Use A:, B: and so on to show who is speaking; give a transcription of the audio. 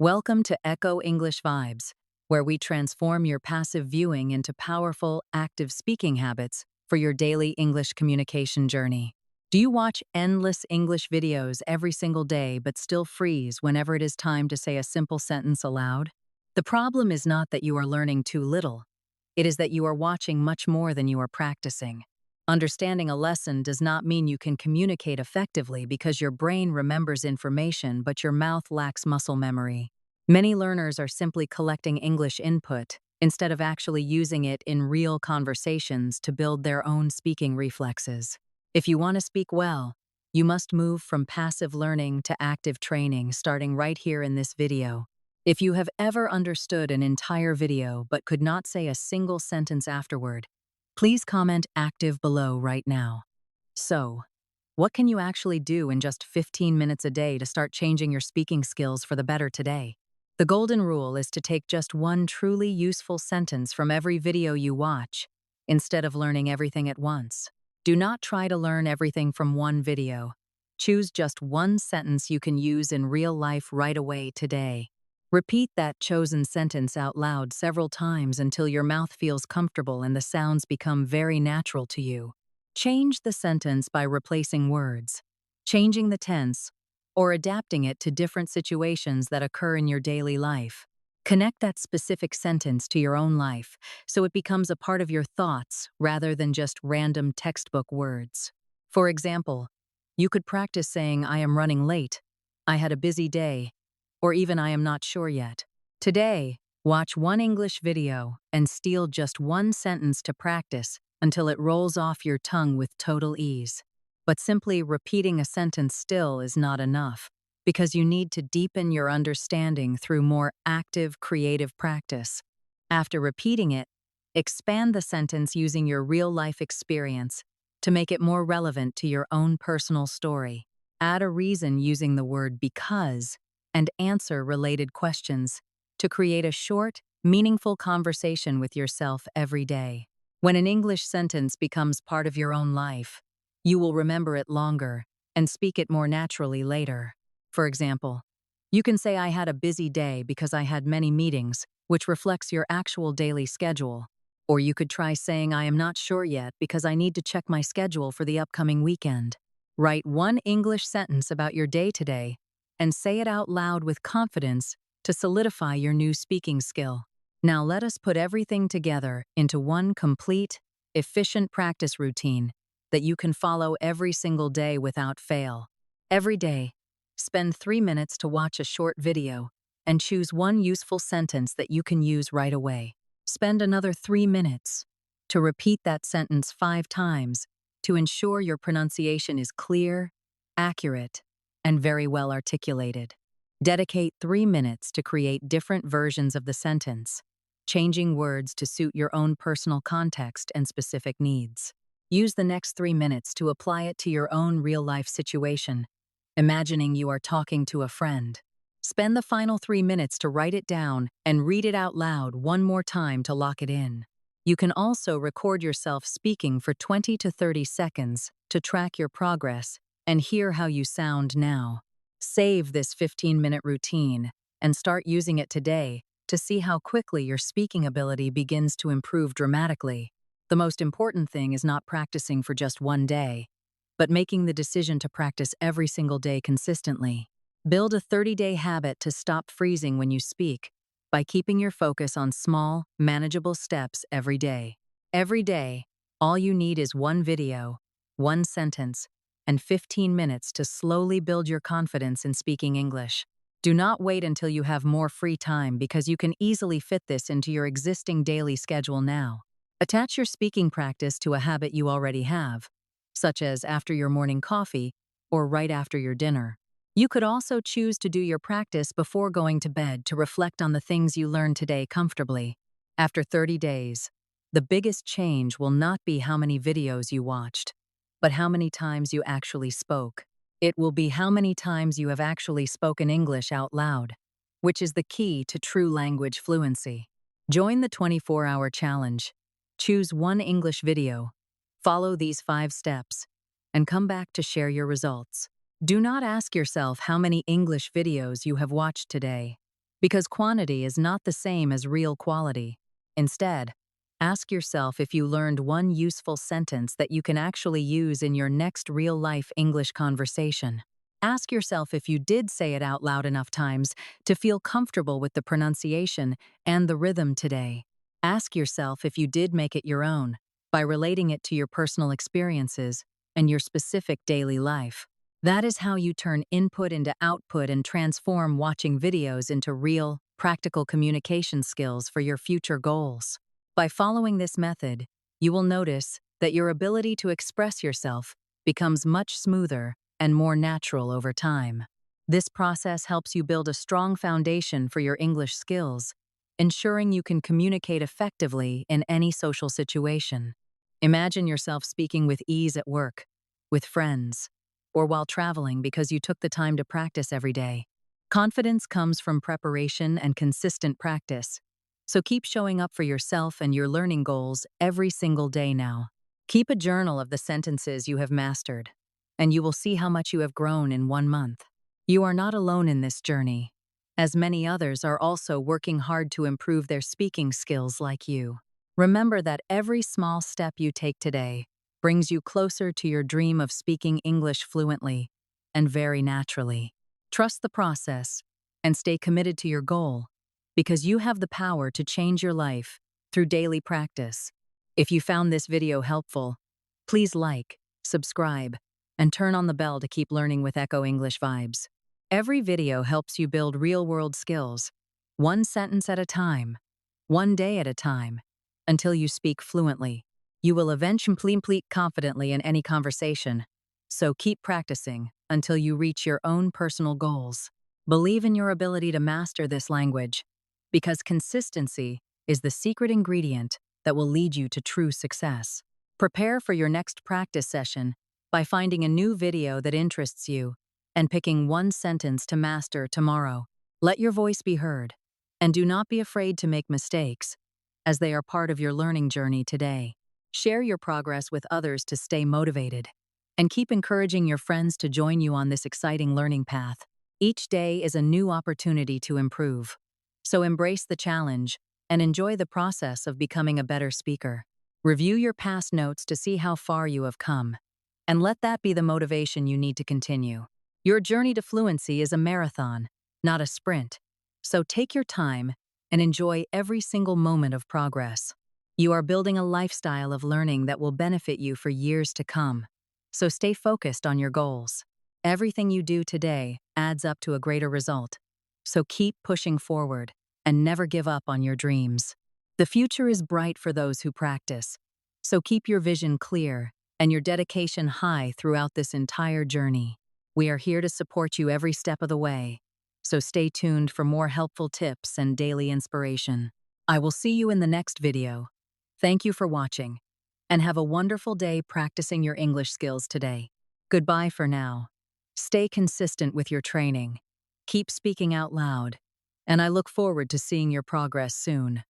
A: Welcome to Echo English Vibes, where we transform your passive viewing into powerful, active speaking habits for your daily English communication journey. Do you watch endless English videos every single day but still freeze whenever it is time to say a simple sentence aloud? The problem is not that you are learning too little. It is that you are watching much more than you are practicing. Understanding a lesson does not mean you can communicate effectively because your brain remembers information but your mouth lacks muscle memory. Many learners are simply collecting English input instead of actually using it in real conversations to build their own speaking reflexes. If you want to speak well, you must move from passive learning to active training starting right here in this video. If you have ever understood an entire video but could not say a single sentence afterward, please comment active below right now. So, what can you actually do in just 15 minutes a day to start changing your speaking skills for the better today? The golden rule is to take just one truly useful sentence from every video you watch, instead of learning everything at once. Do not try to learn everything from one video. Choose just one sentence you can use in real life right away today. Repeat that chosen sentence out loud several times until your mouth feels comfortable and the sounds become very natural to you. Change the sentence by replacing words, changing the tense, or adapting it to different situations that occur in your daily life. Connect that specific sentence to your own life so it becomes a part of your thoughts rather than just random textbook words. For example, you could practice saying, "I am running late," "I had a busy day," or even "I am not sure yet." Today, watch one English video and steal just one sentence to practice until it rolls off your tongue with total ease. But simply repeating a sentence still is not enough, because you need to deepen your understanding through more active, creative practice. After repeating it, expand the sentence using your real-life experience to make it more relevant to your own personal story. Add a reason using the word because and answer related questions to create a short, meaningful conversation with yourself every day. When an English sentence becomes part of your own life, you will remember it longer and speak it more naturally later. For example, you can say, "I had a busy day because I had many meetings," which reflects your actual daily schedule. Or you could try saying, "I am not sure yet because I need to check my schedule for the upcoming weekend." Write one English sentence about your day today and say it out loud with confidence to solidify your new speaking skill. Now let us put everything together into one complete, efficient practice routine that you can follow every single day without fail. Every day, spend 3 minutes to watch a short video and choose one useful sentence that you can use right away. Spend another 3 minutes to repeat that sentence 5 times to ensure your pronunciation is clear, accurate, and very well articulated. Dedicate 3 minutes to create different versions of the sentence, changing words to suit your own personal context and specific needs. Use the next 3 minutes to apply it to your own real-life situation, imagining you are talking to a friend. Spend the final 3 minutes to write it down and read it out loud one more time to lock it in. You can also record yourself speaking for 20 to 30 seconds to track your progress and hear how you sound now. Save this 15-minute routine and start using it today to see how quickly your speaking ability begins to improve dramatically. The most important thing is not practicing for just one day, but making the decision to practice every single day consistently. Build a 30-day habit to stop freezing when you speak by keeping your focus on small, manageable steps every day. Every day, all you need is one video, one sentence, and 15 minutes to slowly build your confidence in speaking English. Do not wait until you have more free time because you can easily fit this into your existing daily schedule now. Attach your speaking practice to a habit you already have, such as after your morning coffee or right after your dinner. You could also choose to do your practice before going to bed to reflect on the things you learned today comfortably. After 30 days, the biggest change will not be how many videos you watched, but how many times you actually spoke. It will be how many times you have actually spoken English out loud, which is the key to true language fluency. Join the 24-hour challenge. Choose one English video, follow these 5 steps, and come back to share your results. Do not ask yourself how many English videos you have watched today. because quantity is not the same as real quality. Instead, ask yourself if you learned one useful sentence that you can actually use in your next real-life English conversation. Ask yourself if you did say it out loud enough times to feel comfortable with the pronunciation and the rhythm today. Ask yourself if you did make it your own by relating it to your personal experiences and your specific daily life. That is how you turn input into output and transform watching videos into real, practical communication skills for your future goals. By following this method, you will notice that your ability to express yourself becomes much smoother and more natural over time. This process helps you build a strong foundation for your English skills, ensuring you can communicate effectively in any social situation. Imagine yourself speaking with ease at work, with friends, or while traveling because you took the time to practice every day. Confidence comes from preparation and consistent practice, so keep showing up for yourself and your learning goals every single day now. Keep a journal of the sentences you have mastered, and you will see how much you have grown in 1 month. You are not alone in this journey, as many others are also working hard to improve their speaking skills like you. Remember that every small step you take today brings you closer to your dream of speaking English fluently and very naturally. Trust the process and stay committed to your goal, because you have the power to change your life through daily practice. If you found this video helpful, please like, subscribe, and turn on the bell to keep learning with Echo English Vibes. Every video helps you build real-world skills, one sentence at a time, one day at a time, until you speak fluently. You will eventually complete confidently in any conversation, so keep practicing until you reach your own personal goals. Believe in your ability to master this language, because consistency is the secret ingredient that will lead you to true success. Prepare for your next practice session by finding a new video that interests you and picking one sentence to master tomorrow. Let your voice be heard, and do not be afraid to make mistakes, as they are part of your learning journey today. Share your progress with others to stay motivated, and keep encouraging your friends to join you on this exciting learning path. Each day is a new opportunity to improve, so embrace the challenge and enjoy the process of becoming a better speaker. Review your past notes to see how far you have come, and let that be the motivation you need to continue. Your journey to fluency is a marathon, not a sprint, so take your time and enjoy every single moment of progress. You are building a lifestyle of learning that will benefit you for years to come, so stay focused on your goals. Everything you do today adds up to a greater result, so keep pushing forward and never give up on your dreams. The future is bright for those who practice, so keep your vision clear and your dedication high throughout this entire journey. We are here to support you every step of the way, so stay tuned for more helpful tips and daily inspiration. I will see you in the next video. Thank you for watching, and have a wonderful day practicing your English skills today. Goodbye for now. Stay consistent with your training. Keep speaking out loud, and I look forward to seeing your progress soon.